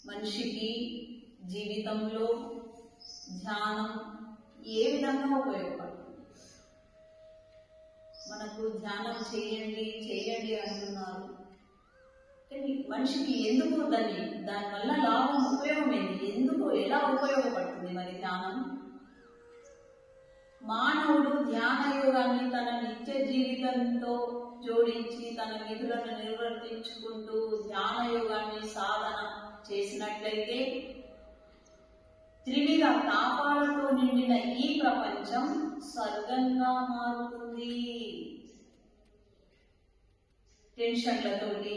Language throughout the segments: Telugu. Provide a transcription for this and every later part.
మనిషికి జీవితంలో ధ్యానం ఏ విధంగా ఉపయోగపడుతుంది? మనకు ధ్యానం చేయండి చేయండి అంటున్నారు, కానీ మనిషికి ఎందుకు దానివల్ల లాభం ఉపయోగం ఏంటి? ఎందుకు ఎలా ఉపయోగపడుతుంది మరి ధ్యానం? మానవుడు ధ్యాన యోగాన్ని తన నిత్య జీవితంతో జోడించి తన విధులను నిర్వర్తించుకుంటూ ధ్యాన యోగాన్ని సాధన చేసినట్లయితే త్రివిధ తాపాలతో నిండిన ఈ ప్రపంచం స్వర్గంగా మారుతుంది. టెన్షన్లతోటి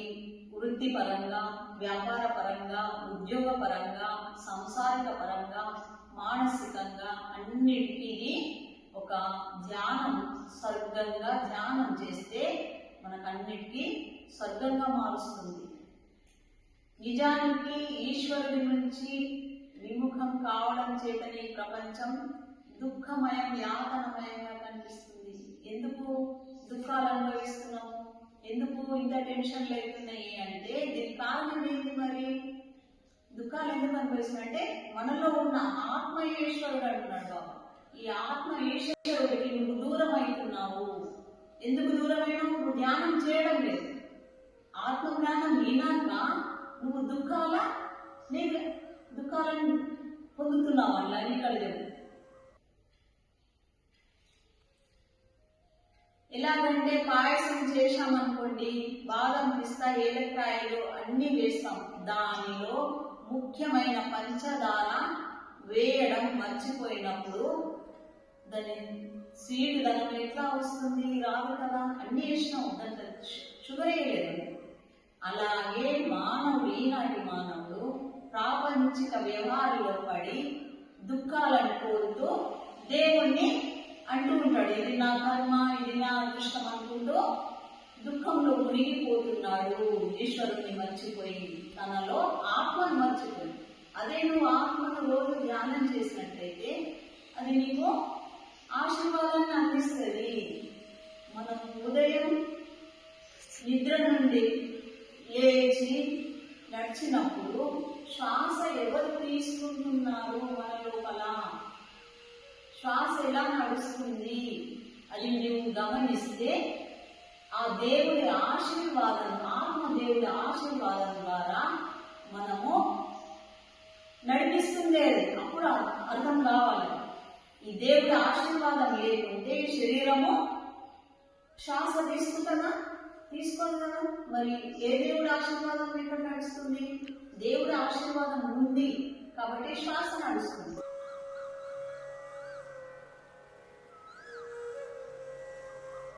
వృత్తిపరంగా, వ్యాపార పరంగా, ఉద్యోగ పరంగా, సంసారిక పరంగా, మానసికంగా అన్నిటికీ ఒక ధ్యానం స్వర్గంగా ధ్యానం చేస్తే మనకన్నిటికీ స్వర్గంగా మారుస్తుంది. నిజానికి ఈశ్వరుడి నుంచి విముఖం కావడం చేతనే ప్రపంచం దుఃఖమయం, యాతనమయంగా కనిపిస్తుంది. ఎందుకు దుఃఖాలు అనుభవిస్తున్నాము? ఎందుకు ఇంత టెన్షన్లు అవుతున్నాయి అంటే దీనికి కారణం ఏంటి? మరి దుఃఖాలు ఎందుకు అనుభవిస్తున్నాయి అంటే మనలో ఉన్న ఆత్మ ఈశ్వరుడు అంటున్నాడు బాబా. ఈ ఆత్మ ఈశ్వరుడికి నువ్వు దూరం అవుతున్నావు. ఎందుకు దూరమైనావు? నువ్వు ధ్యానం చేయడం లేదు. ఆత్మ జ్ఞానం వినాక నువ్వు దుఃఖాలను పొందుతున్నావు. అలా ఇక్కడ చెప్పు. ఎలాగంటే పాయసం చేశామనుకోండి, బాదం, పిస్తా, ఏలక్కాయలు అన్ని వేస్తాం. దానిలో ముఖ్యమైన పంచదార వేయడం మర్చిపోయినప్పుడు దాని స్వీట్ ధనం ఎట్లా వస్తుంది? రాదు కదా. అన్ని వేసినాం, దాంట్లో షుగర్ వేయలేదు. అలాగే ఈనాటి మానవుడు ప్రాపంచిక వ్యవహారంలో పడి దుఃఖాలను కోరుతూ దేవుణ్ణి అంటూ ఉంటాడు, ఇది నా కర్మ, ఇది నా అదృష్టం అనుకుంటూ దుఃఖంలో మునిగిపోతున్నాడు. ఈశ్వరుని మర్చిపోయి తనలో ఆత్మను మర్చిపోయి. అదే నువ్వు ఆత్మను రోజు ధ్యానం చేసినట్లయితే అది నీకు ఆశీర్వాదాన్ని అందిస్తుంది. మనం ఉదయం నిద్ర నుండి లేచి నడిచినప్పుడు శ్వాస ఎవరు తీసుకుంటున్నారు? మన లోపల శ్వాస ఎలా నడుస్తుంది అది నువ్వు గమనిస్తే ఆ దేవుడి ఆశీర్వాదం, ఆత్మదేవుడి ఆశీర్వాదం ద్వారా మనము నడిపిస్తుంది. అప్పుడు అర్థం కావాలి. ఈ దేవుడి ఆశీర్వాదం లేకుంటే శరీరము శ్వాస తీసుకోదు కదా. మరి ఏ దేవుడి ఆశీర్వాదం ఎక్కడ నడుస్తుంది? దేవుడి ఆశీర్వాదం ఉంది కాబట్టి శ్వాస నడుస్తుంది.